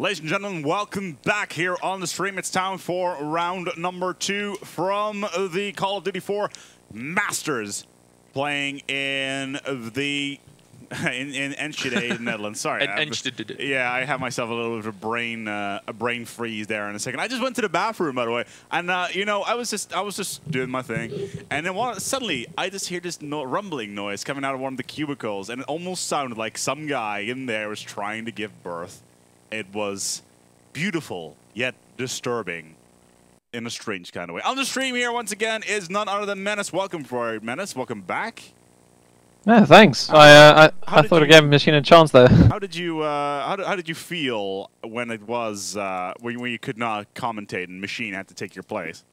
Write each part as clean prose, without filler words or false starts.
Ladies and gentlemen, welcome back here on the stream. It's time for round number 2 from the Call of Duty 4 Masters, playing in the in Enschede, Netherlands. Sorry, yeah, I have myself a little bit of a brain freeze there in a second. I just went to the bathroom, by the way, and you know, I was just doing my thing, and then suddenly I just hear this rumbling noise coming out of one of the cubicles, and it almost sounded like some guy in there was trying to give birth. It was beautiful, yet disturbing in a strange kind of way. On the stream here, once again, is none other than Menace. Welcome, Menace. Welcome back. Yeah, thanks. I thought I'd give Machine a chance there. How did you feel when it was when you could not commentate and Machine had to take your place?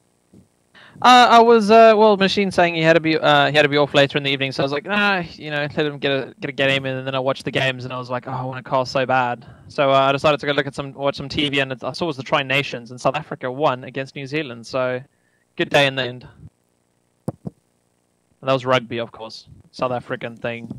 I was well, Machine saying he had to be off later in the evening, so I was like, nah, you know, let him get a game in, and then I watched the games, and I was like, oh, I want to cast so bad. So I decided to go watch some TV, and I saw it was the Tri Nations, and South Africa won against New Zealand. So good day in the end. And that was rugby, of course, South African thing.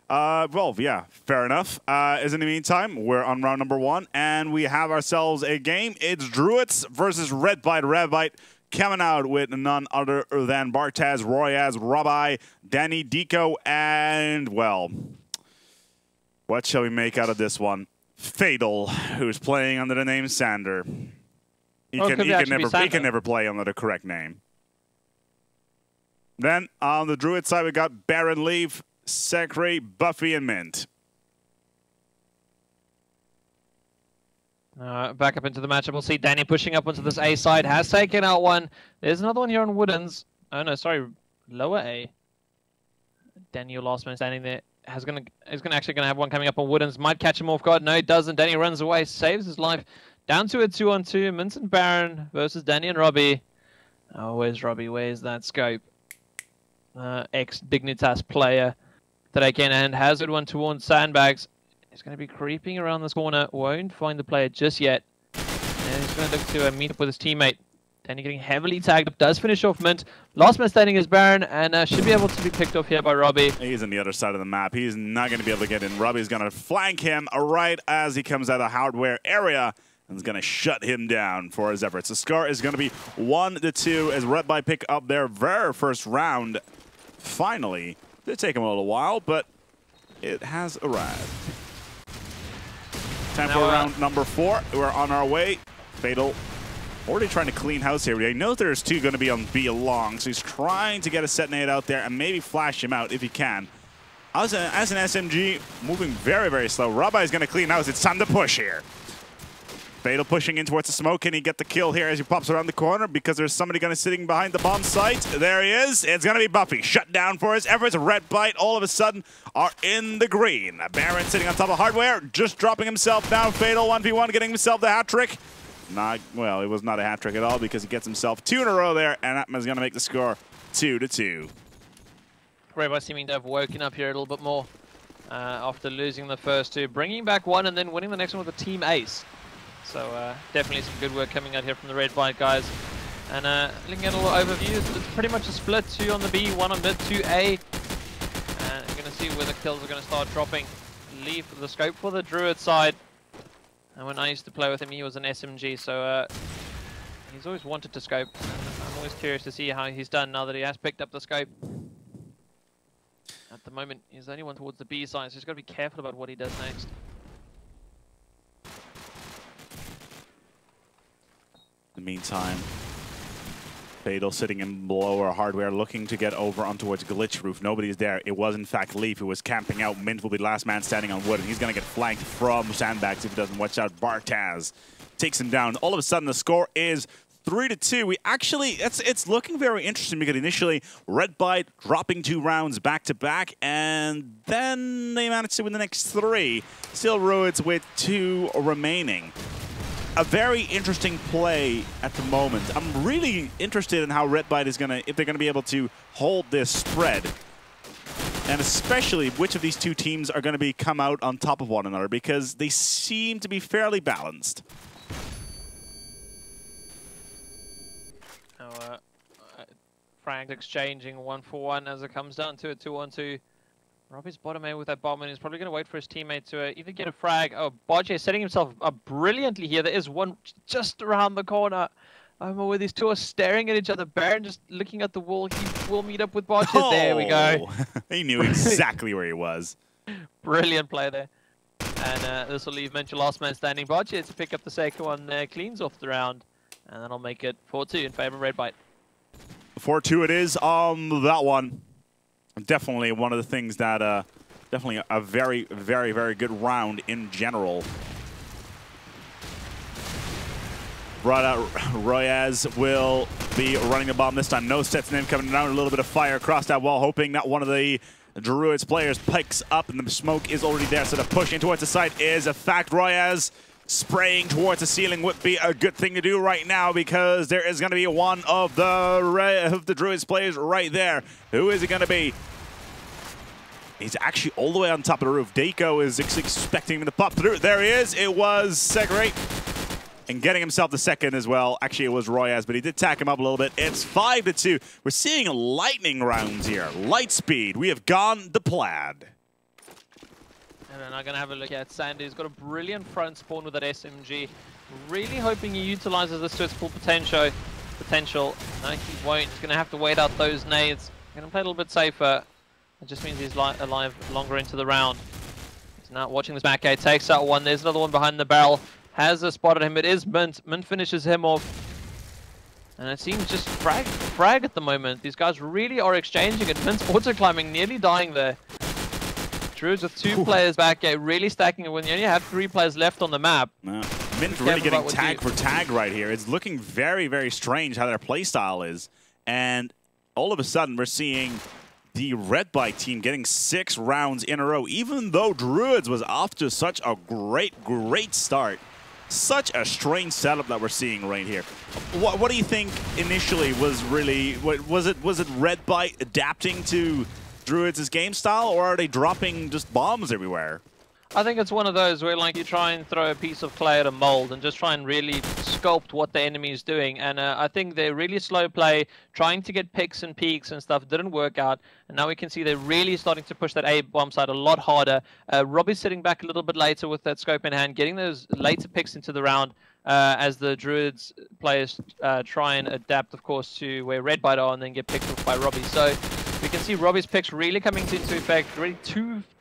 Well, yeah, fair enough. In the meantime, we're on round number 1, and we have ourselves a game. It's Druids versus Redbyte. Redbyte coming out with none other than Bartaz, Royaz, Rabbi, Danny, Deco, and, well, what shall we make out of this one? Fatal, who's playing under the name Sander. He can never play under the correct name. Then, on the Druid side, we got Baron Leaf, Secre, Buffy, and Mint. Back up into the matchup. We'll see Danny pushing up onto this A side. Has taken out one. There's another one here on Woodens. Oh no, sorry, lower A. Danny, your last man standing there, is actually gonna have one coming up on Woodens. Might catch him off guard. No, it doesn't. Danny runs away, saves his life. Down to a 2-on-2. Mint and Baron versus Danny and Robbie. Oh, where's Robbie? Where's that scope? Ex-Dignitas player that again and has it one towards Sandbags. He's going to be creeping around this corner. Won't find the player just yet. And he's going to look to meet up with his teammate. Danny getting heavily tagged up. Does finish off Mint. Last man standing is Baron, and should be able to be picked off here by Robbie. He's on the other side of the map. He's not going to be able to get in. Robbie's going to flank him right as he comes out of the hardware area. And is going to shut him down for his efforts. The score is going to be 1-2 as Redbyte pick up their very first round. Finally, it'll take him a little while, but it has arrived. Time for round number 4. We're on our way. Fatal already trying to clean house here. He knows there's 2 going to be on B along, so he's trying to get a set nade out there and maybe flash him out if he can. As an SMG, moving very, very slow. Rabbi is going to clean house. It's time to push here. Fatal pushing in towards the smoke. Can he get the kill here as he pops around the corner? Because there's somebody going to sitting behind the bomb site. There he is. It's going to be Buffy. Shut down for his efforts. Redbyte all of a sudden are in the green. Baron sitting on top of hardware. Just dropping himself down. Fatal 1v1 getting himself the hat trick. Well, it was not a hat trick at all because he gets himself 2 in a row there. And that is going to make the score 2-2. Redbyte seeming to have woken up here a little bit more after losing the first 2. Bringing back 1 and then winning the next one with a team ace. So definitely some good work coming out here from the Redbyte guys. And looking at a little overview, it's pretty much a split. 2 on the B, 1 on mid, 2 A. And you're going to see where the kills are going to start dropping. Leave the scope for the Druid side. And when I used to play with him, he was an SMG, so he's always wanted to scope. And I'm always curious to see how he's done now that he has picked up the scope. At the moment, he's the only one towards the B side, so he's got to be careful about what he does next. In the meantime, Fatal sitting in lower hardware, looking to get over on towards Glitch Roof. Nobody's there. It was, in fact, Leaf who was camping out. Mint will be the last man standing on wood, and he's going to get flanked from Sandbags if he doesn't watch out. Bartaz takes him down. All of a sudden, the score is 3-2. We actually, it's looking very interesting because initially, Redbyte dropping 2 rounds back-to-back, and then they managed to win the next 3. Still Druids with 2 remaining. A very interesting play at the moment. I'm really interested in how Redbyte is if they're gonna be able to hold this spread, and especially which of these 2 teams are gonna come out on top of one another because they seem to be fairly balanced. Frank exchanging 1-for-1 as it comes down to a 2-on-2. Robbie's bottom A with that bomb, and he's probably going to wait for his teammate to either get a frag. Oh, Bodge setting himself up brilliantly here. There is one just around the corner. Where these two are staring at each other. Baron just looking at the wall. He will meet up with Bodge. Oh. There we go. He knew exactly where he was. Brilliant play there. And this will leave Mental last man standing. Bodge to pick up the second one there. Cleans off the round. And that'll make it 4-2 in favor of Redbyte. 4-2 it is on that one. Definitely one of the things that, definitely a very, very, very good round in general. Royaz will be running the bomb this time. No sets in coming down. A little bit of fire across that wall, hoping that one of the Druids players picks up, and the smoke is already there. So the push in towards the side is a fact. Royaz spraying towards the ceiling would be a good thing to do right now, because there is going to be one of the Druids players right there. Who is it going to be? He's actually all the way on top of the roof. Deiko is expecting him to pop through. There he is. It was Segre. And getting himself the second as well. Actually, it was Royaz, but he did tack him up a little bit. It's 5-2. We're seeing lightning rounds here. Light speed. We have gone the plaid. And then I'm going to have a look at Sandy. He's got a brilliant front spawn with that SMG. Really hoping he utilizes this to its full potential. No, he won't. He's going to have to wait out those nades. Going to play a little bit safer. It just means he's alive longer into the round. He's now watching this back gate. Takes out one. There's another one behind the barrel. Has spotted him. It is Mint. Mint finishes him off. And it seems just frag at the moment. These guys really are exchanging it. Mint's auto-climbing, nearly dying there. Druids with two players back gate, really stacking it when you only have 3 players left on the map. Mint really getting tag for tag right here. It's looking very, very strange how their playstyle is. And all of a sudden, we're seeing the Redbyte team getting 6 rounds in a row, even though Druids was off to such a great start. Such a strange setup that we're seeing right here. What do you think initially was really, was it Redbyte adapting to Druids' game style, or are they dropping just bombs everywhere? I think it's one of those where like you try and throw a piece of clay at a mold and just try and really sculpt what the enemy is doing. And I think they're really slow play, trying to get picks and peaks and stuff didn't work out. And now we can see they're really starting to push that A bomb side a lot harder. Robbie's sitting back a little bit later with that scope in hand, getting those later picks into the round as the Druids players try and adapt, of course, to where Redbyte are and then get picked up by Robbie. So we can see Robbie's picks really coming into effect. Really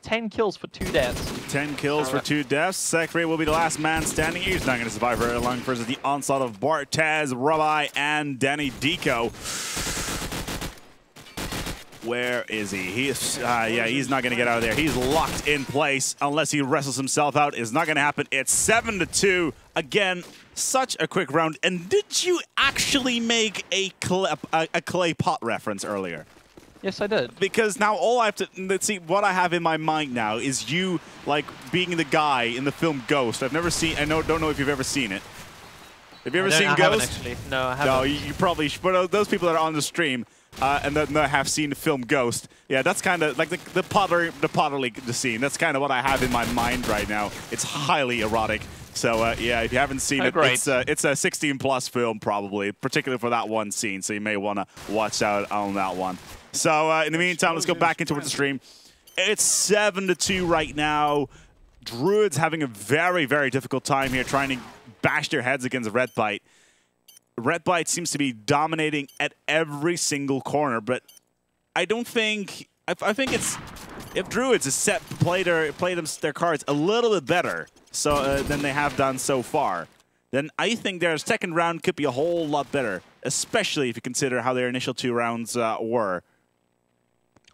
10 kills for 2 deaths. 10 kills for 2 deaths. Sekre will be the last man standing. He's not going to survive very long versus the onslaught of Bartez, Rabbi, and Danny Deiko. Where is he? Yeah, he's not going to get out of there. He's locked in place unless he wrestles himself out. It's not going to happen. It's 7-2. Again, such a quick round. And did you actually make a clay pot reference earlier? Yes, I did. Because now all I have to, let's see, what I have in my mind now is you, like, being the guy in the film Ghost. I've never seen, don't know if you've ever seen it. Have you ever seen Ghost? I haven't, actually. No, I haven't. No, you probably should. But those people that are on the stream and that have seen the film Ghost, yeah, that's kind of like the pottery scene. That's kind of what I have in my mind right now. It's highly erotic. So, yeah, if you haven't seen it, it's a 16+ film probably, particularly for that one scene. So you may want to watch out on that one. So, in the meantime, let's go back into the stream. It's 7-2 right now. Druids having a very, very difficult time here trying to bash their heads against Redbyte. Redbyte seems to be dominating at every single corner, but I don't think... I think it's... If Druids is play their cards a little bit better than they have done so far, then I think their second round could be a whole lot better, especially if you consider how their initial 2 rounds were.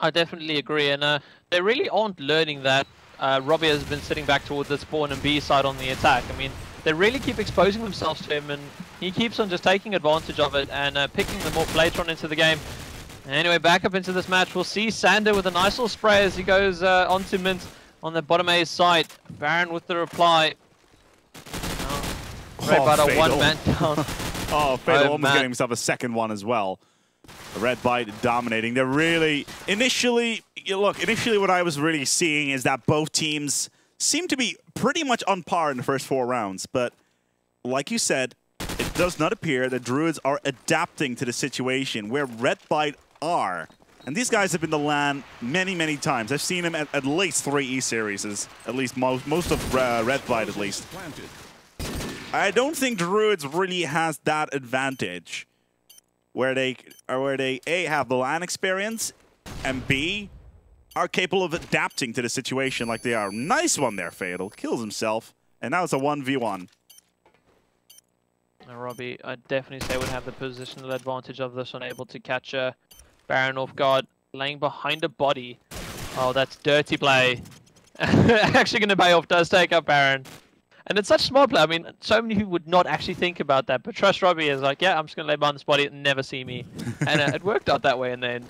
I definitely agree, and they really aren't learning that. Robbie has been sitting back towards the spawn and B side on the attack. I mean, they really keep exposing themselves to him, and he keeps on just taking advantage of it and picking them up later on into the game. Anyway, back up into this match, we'll see Sander with a nice little spray as he goes onto Mint on the bottom A side. Baron with the reply. Redbyte one man down. Oh, Fatal almost getting himself a second one as well. Redbyte dominating. They're really... Initially what I was really seeing is that both teams seem to be pretty much on par in the first 4 rounds. But like you said, it does not appear that Druids are adapting to the situation where Redbyte are. And these guys have been to LAN many, many times. I've seen them at least 3 E-Series, at least most of Redbyte at least. I don't think Druids really has that advantage where they A, have the LAN experience, and B, are capable of adapting to the situation like they are. Nice one there, Fatal. Kills himself. And now it's a 1v1. Now, Robbie, I'd definitely say would have the positional advantage of this one, able to catch Baron off guard, laying behind a body. Oh, that's dirty play. Actually going to pay off, does take up Baron. And it's such smart play. I mean, so many people would not actually think about that. But trust Robbie is like, yeah, I'm just going to lay behind this body and never see me. And it worked out that way in the end.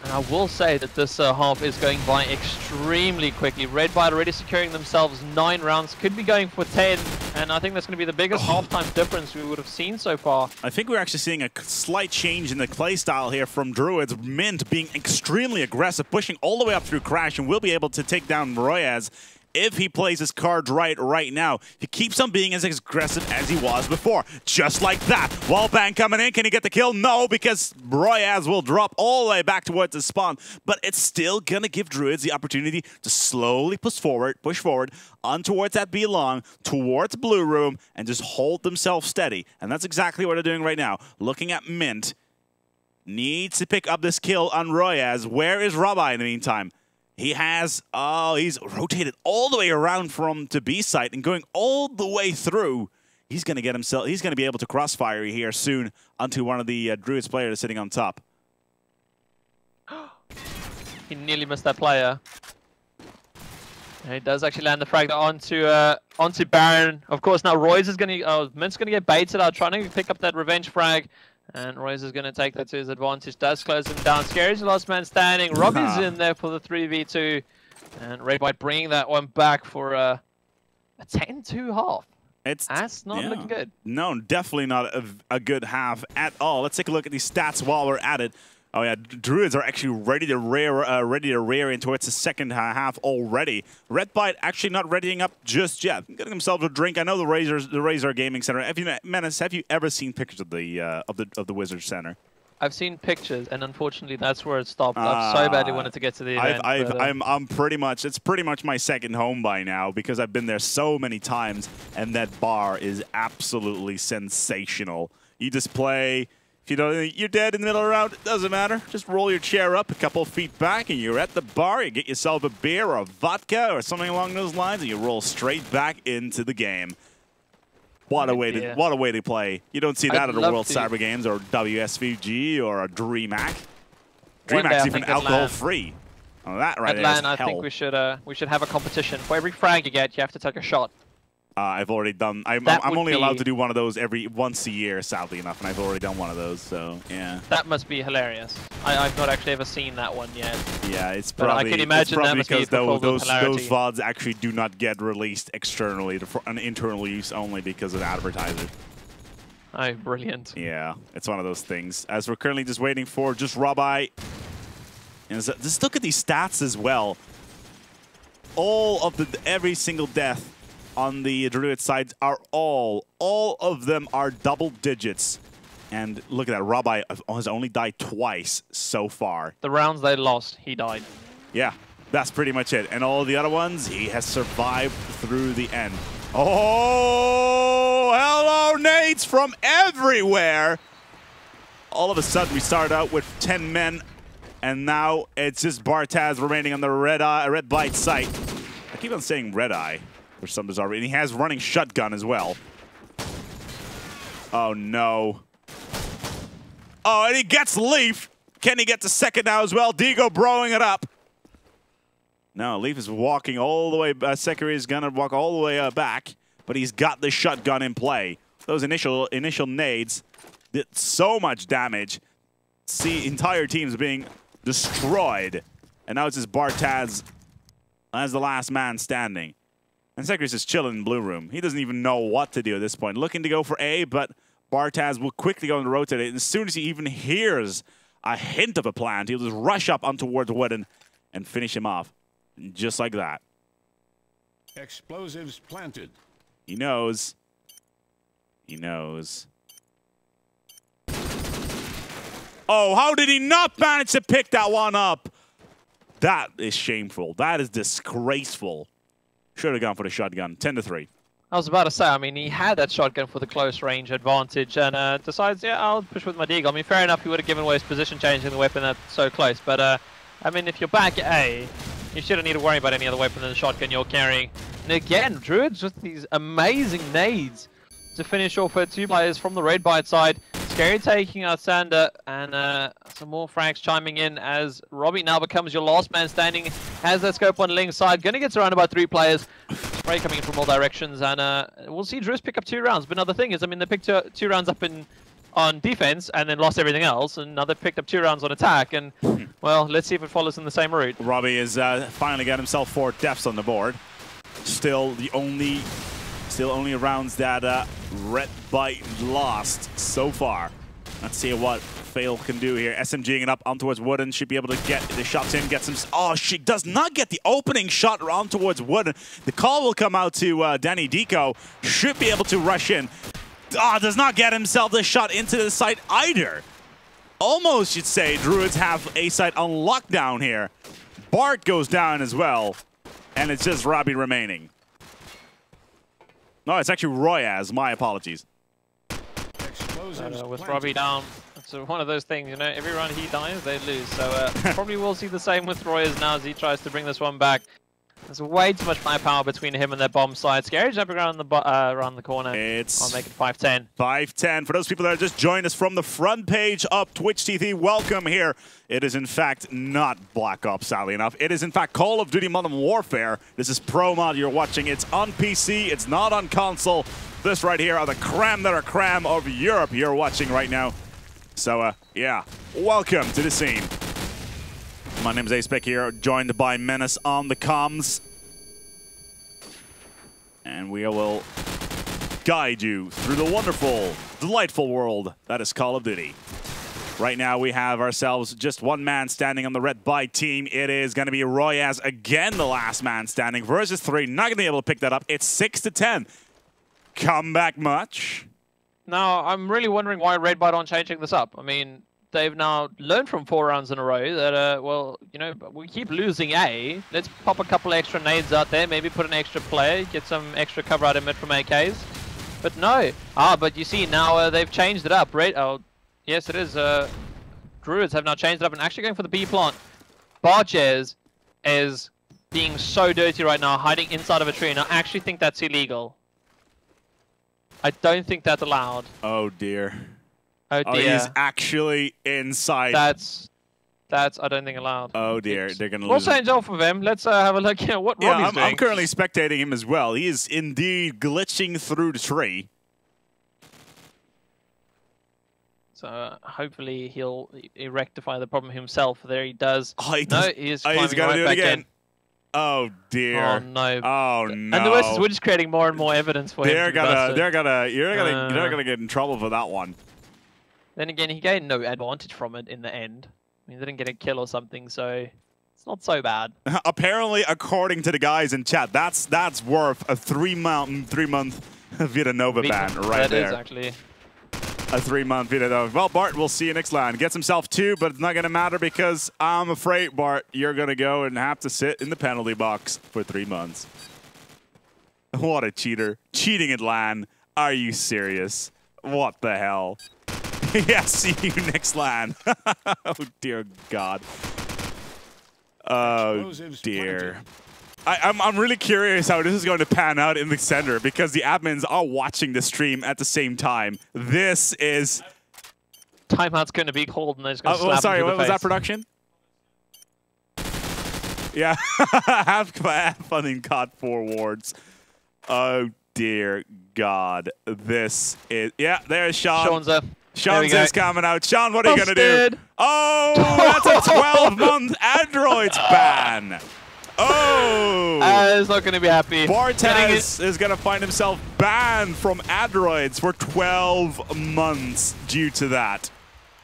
And I will say that this half is going by extremely quickly. Redbyte already securing themselves 9 rounds, could be going for 10, and I think that's going to be the biggest halftime difference we would have seen so far. I think we're actually seeing a slight change in the playstyle here from Druids. Mint being extremely aggressive, pushing all the way up through Crash, and will be able to take down Royaz if he plays his cards right now. He keeps on being as aggressive as he was before. Just like that. Wallbang coming in. Can he get the kill? No, because Royaz will drop all the way back towards the spawn. But it's still going to give Druids the opportunity to slowly push forward on towards that B long, towards Blue Room, and just hold themselves steady. And that's exactly what they're doing right now. Looking at Mint. Needs to pick up this kill on Royaz. Where is Redbyte in the meantime? He has, he's rotated all the way around from to B site and going all the way through. He's going to get himself, he's going to be able to crossfire here soon onto one of the Druids players sitting on top. He nearly missed that player. And he does actually land the frag onto Baron. Of course, now Royce is going to, Mint's going to get baited out, trying to pick up that revenge frag. And Royce is going to take that to his advantage. Does close him down. Scary's the last man standing. Robbie's in there for the 3v2. And Redbyte bringing that one back for a 10-2 half. That's not looking good. No, definitely not a good half at all. Let's take a look at these stats while we're at it. Oh yeah, Druids are actually ready to rear in towards the second half already. Redbyte actually not readying up just yet. Getting themselves a drink. I know the Razor Gaming Center. Menace, have you ever seen pictures of the Wizard Center? I've seen pictures, and unfortunately, that's where it stopped. I so badly wanted to get to the event. I'm pretty much. It's pretty much my second home by now because I've been there so many times, and that bar is absolutely sensational. You just play. If you don't, you're dead in the middle of the round, it doesn't matter. Just roll your chair up a couple feet back and you're at the bar. You get yourself a beer or a vodka or something along those lines and you roll straight back into the game. What a way to play. You don't see that at the World Cyber Games or WSVG or a DreamHack. DreamHack's even alcohol-free. Oh, that right there is hell. I think we should have a competition. For every frag you get, you have to take a shot. I've already done. I'm only allowed to do one of those once a year, sadly enough, and I've already done one of those. So yeah. That must be hilarious. I've not actually ever seen that one yet. Yeah, it's probably. But I can imagine that must because those VODs actually do not get released externally for an internal use only because of advertisers. Oh, brilliant. Yeah, it's one of those things. As we're currently just waiting for just Redbyte. And just look at these stats as well. Every single death on the Druid side are all of them are double digits. And look at that, Redbyte has only died twice so far. The rounds they lost, he died. Yeah, that's pretty much it. And all the other ones, he has survived through the end. Oh, hello, nades from everywhere. All of a sudden, we started out with 10 men, and now it's just Bartaz remaining on the Redbyte site. I keep on saying Red Eye. For some bizarre reason. He has running shotgun as well. Oh, no. Oh, and he gets Leaf. Can he get the second now as well? Digo broing it up. No, Leaf is walking all the way. Sekiri is going to walk all the way back, but he's got the shotgun in play. Those initial nades did so much damage. See, entire teams being destroyed. And now it's just Bartaz as the last man standing. And Sekiri's just chilling in Blue Room. He doesn't even know what to do at this point. Looking to go for A, but Bartaz will quickly go and rotate it. And as soon as he even hears a hint of a plant, he'll just rush up on towards Wooden and finish him off. Just like that. Explosives planted. He knows. He knows. Oh, how did he not manage to pick that one up? That is shameful. That is disgraceful. Should have gone for the shotgun. 10-3. I was about to say, I mean, he had that shotgun for the close range advantage and decides, yeah, I'll push with my deagle. I mean, fair enough, he would have given away his position changing the weapon that's so close. But, I mean, if you're back A, you shouldn't need to worry about any other weapon than the shotgun you're carrying. And again, Druidz with these amazing nades to finish off 2 players from the Redbyte side. Scary taking out Sander, and some more frags chiming in as Robbie now becomes your last man standing. Has that scope on Ling's side, gonna get surrounded by 3 players. Spray coming in from all directions, and we'll see Druidz pick up 2 rounds. But another thing is, I mean, they picked 2 rounds up on defense and then lost everything else, and now they've picked up 2 rounds on attack. And well, let's see if it follows in the same route. Robbie has finally got himself 4 deaths on the board. Still only rounds that Redbyte lost so far. Let's see what Fail can do here. SMGing it up on towards Wooden. Should be able to get the shots in, get some... Oh, she does not get the opening shot on towards Wooden. The call will come out to Danny Deco. Should be able to rush in. Does not get himself the shot into the site either. Almost, you'd say, Druids have a site on lockdown here. Bart goes down as well. And it's just Robbie remaining. No, it's actually Royaz. My apologies. With Robbie down, it's one of those things, you know, every round he dies, they lose. So probably we'll see the same with Royaz now as he tries to bring this one back. There's way too much firepower between him and their bomb side. Scary jumping around the corner. I'll make it 5-10. 5-10. For those people that just joined us from the front page of Twitch TV, welcome here. It is, in fact, not Black Ops, sadly enough. It is, in fact, Call of Duty Modern Warfare. This is Pro Mod you're watching. It's on PC. It's not on console. This right here are the creme that are creme of Europe you're watching right now. So, yeah, welcome to the scene. My name is Aspec here, joined by Menace on the comms. And we will guide you through the wonderful, delightful world that is Call of Duty. Right now we have ourselves just 1 man standing on the Redbyte team. It is going to be Royaz again, the last man standing, versus 3. Not going to be able to pick that up. It's 6-10. Comeback much? Now, I'm really wondering why Redbyte aren't changing this up. I mean, they've now learned from 4 rounds in a row that, well, you know, we keep losing A. Let's pop a couple extra nades out there, maybe put an extra player, get some extra cover out of mid from AKs. But no. But you see, now they've changed it up. Oh, yes, it is. Druids have now changed it up and actually going for the B plant. Barches is being so dirty right now, hiding inside of a tree, and I actually think that's illegal. I don't think that's allowed. Oh, dear. Oh dear. Oh, he's actually inside. That's I don't think allowed. Oh dear, they're gonna lose. We'll change off of him. Let's have a look at what Robbie's doing. I'm currently spectating him as well. He is indeed glitching through the tree. So hopefully he'll rectify the problem himself. There he does. Oh, he no, he is climbing he's gonna right do it back again. in. Oh dear. Oh no. Oh no. And the worst is we're just creating more and more evidence for him. You're gonna get in trouble for that one. Then again, he gained no advantage from it in the end. I mean, he didn't get a kill or something, so it's not so bad. Apparently, according to the guys in chat, that's worth a 3-month Villanova ban right there. That is actually. A 3-month Villanova. Well, Bart, we'll see you next land. Gets himself 2, but it's not going to matter because I'm afraid, Bart, you're going to go and have to sit in the penalty box for 3 months. What a cheater. Cheating at LAN. Are you serious? What the hell? Yeah, see you next LAN. Oh, dear God. Oh, dear. I'm really curious how this is going to pan out in the center because the admins are watching the stream at the same time. This is... Timeout's going to be called and they're just going to slap sorry, what was face. that production? Yeah, have fun in COD4 wards. Oh, dear God. This is... Yeah, there's Sean. Sean's is coming out. Sean, what are you going to do? Oh, that's a 12-month Adroits ban. Oh! He's not going to be happy. Bartez is going to find himself banned from Adroits for 12 months due to that.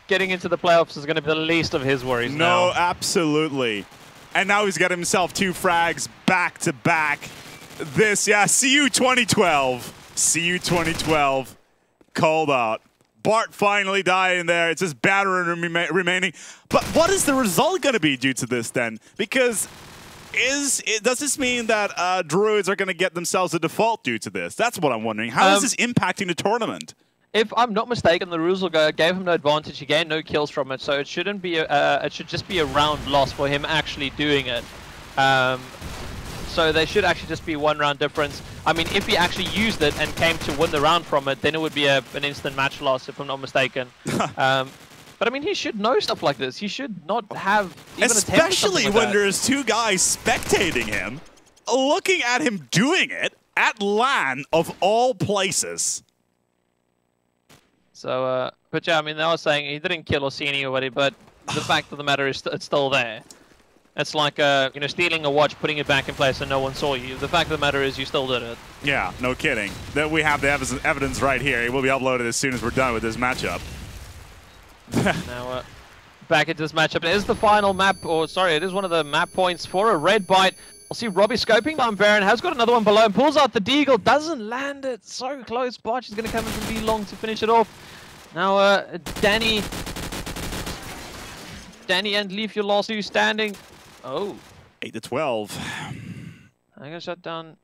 Getting into the playoffs is going to be the least of his worries now. No, absolutely. And now he's got himself 2 frags back to back. This, yeah, CU 2012. CU 2012 called out Bart finally dying there. It's just battering remaining. But what is the result going to be due to this then? Because does this mean that Druids are going to get themselves a default due to this? That's what I'm wondering. How is this impacting the tournament? If I'm not mistaken, the rules gave him no advantage. He gained no kills from it, so it shouldn't be. It should just be a round loss for him actually doing it. So there should actually just be 1 round difference. I mean, if he actually used it and came to win the round from it, then it would be an instant match loss, if I'm not mistaken. But I mean, he should know stuff like this. He should not have even especially like when that. There's 2 guys spectating him, looking at him doing it at LAN of all places. So, but yeah, I mean, they were saying he didn't kill or see anybody, but the fact of the matter is it's still there. It's like, you know, stealing a watch, putting it back in place and no one saw you. The fact of the matter is you still did it. Yeah, no kidding. That we have the evidence right here. It will be uploaded as soon as we're done with this matchup. Now, back into this matchup. It is the final map, or sorry, it is one of the map points for a Redbyte. We'll see Robbie scoping down Baron, has got another one below him, pulls out the deagle, doesn't land it, so close. Barch is going to come in from B long to finish it off. Now, Danny and Leaf, your last 2 standing. Oh. 8-12. I'm going to shut down.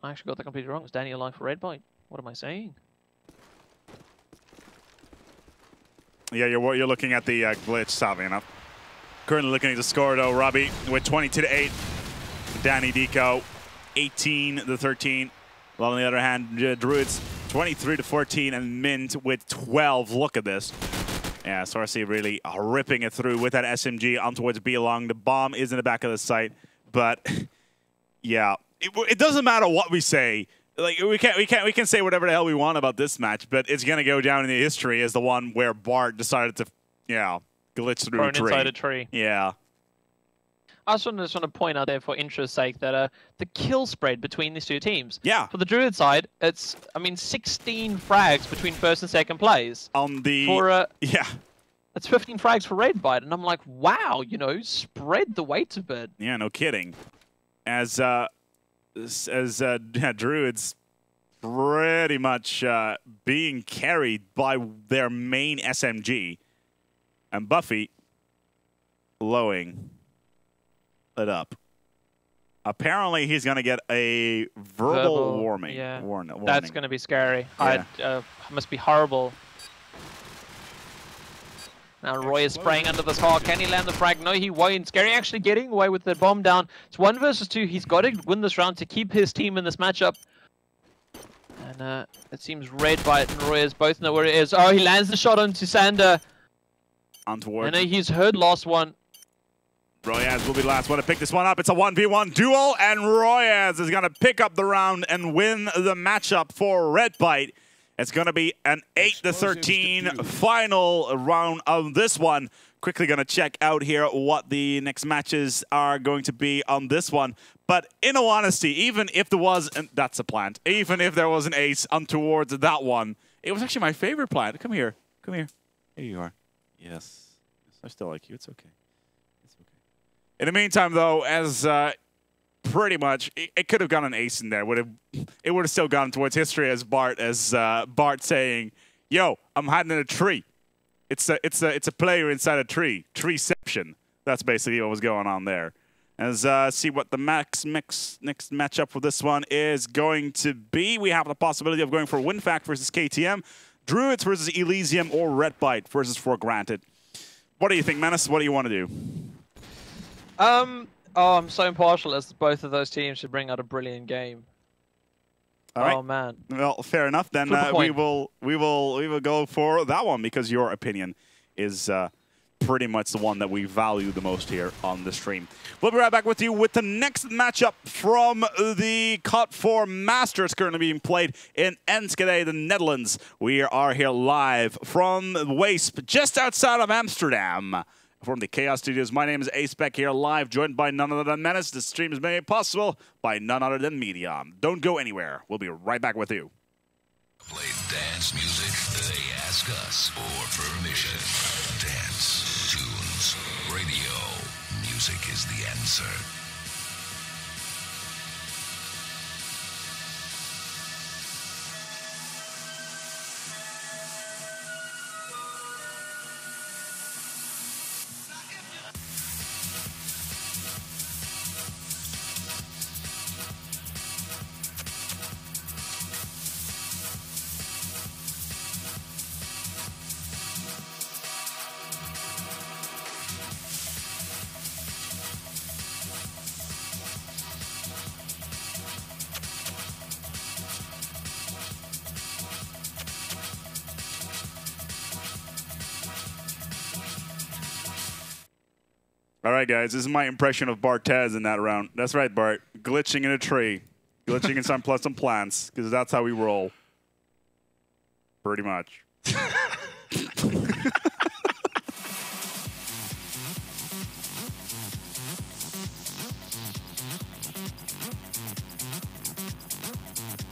I actually got that completely wrong. It's Danny alive for Redbyte. What am I saying? Yeah, you're looking at the glitch, sadly enough. Currently looking at the score, though, Robbie with 22-8. Danny Deco, 18-13. While on the other hand, Druids, 23-14, and Mint with 12. Look at this. Yeah, Sarsi really ripping it through with that SMG on towards B long. The bomb is in the back of the site, but yeah, it doesn't matter what we say. Like we can say whatever the hell we want about this match, but it's gonna go down in the history as the one where Bart decided to, glitch through a tree. Inside a tree. Yeah. I just want to point out there for interest's sake that the kill spread between these 2 teams. Yeah. For the Druid side, it's 16 frags between first and second plays. On the yeah. It's 15 frags for Redbyte, and I'm like, wow, you know, spread the weight a bit. Yeah, no kidding. As Druids pretty much being carried by their main SMG, and Buffy blowing it up. Apparently, he's going to get a verbal warning. Yeah, warning. That's going to be scary. Yeah. Must be horrible. Now Roy is spraying under this car. Can he land the frag? No, he won't. Scary actually getting away with the bomb down. It's 1 versus 2. He's got to win this round to keep his team in this matchup. And it seems Redbyte and Roy both know where it is. Oh, he lands the shot onto Sander. On towards. I know he's heard last one. Royaz will be the last one to pick this one up. It's a 1v1 duel, and Royaz is going to pick up the round and win the matchup for Redbyte. It's going to be an 8-13 final round of this one. Quickly going to check out here what the next matches are going to be on this one. But in all honesty, even if there was, that's a plant, even if there was an ace on towards that one, it was actually my favorite plant. Come here. Come here. Here you are. Yes. I still like you. It's okay. It's okay. In the meantime, though, as pretty much, it could have gone an ace in there. It would have still gone towards history as Bart saying, "Yo, I'm hiding in a tree." It's a player inside a tree. Treeception. That's basically what was going on there. As see what the next matchup for this one is going to be. We have the possibility of going for WinFact versus KTM, Druids versus Elysium, or Redbyte versus For Granted. What do you think, Menace? What do you want to do? Oh, I'm so impartial as both of those teams should bring out a brilliant game. All right. Oh man. Well, fair enough. Then we will go for that one because your opinion is pretty much the one that we value the most here on the stream. We'll be right back with you with the next matchup from the COD4 Masters currently being played in Enschede, the Netherlands. We are here live from Weesp, just outside of Amsterdam. From the Chaos Studios, my name is Acebeck here live, joined by none other than Menace. The stream is made possible by none other than Media. Don't go anywhere. We'll be right back with you. Play dance music, they ask us for permission. Dance, tunes, radio, music is the answer. All right, guys, this is my impression of Bartez in that round. That's right, Bart. Glitching in a tree. Glitching in some plants, because that's how we roll. Pretty much.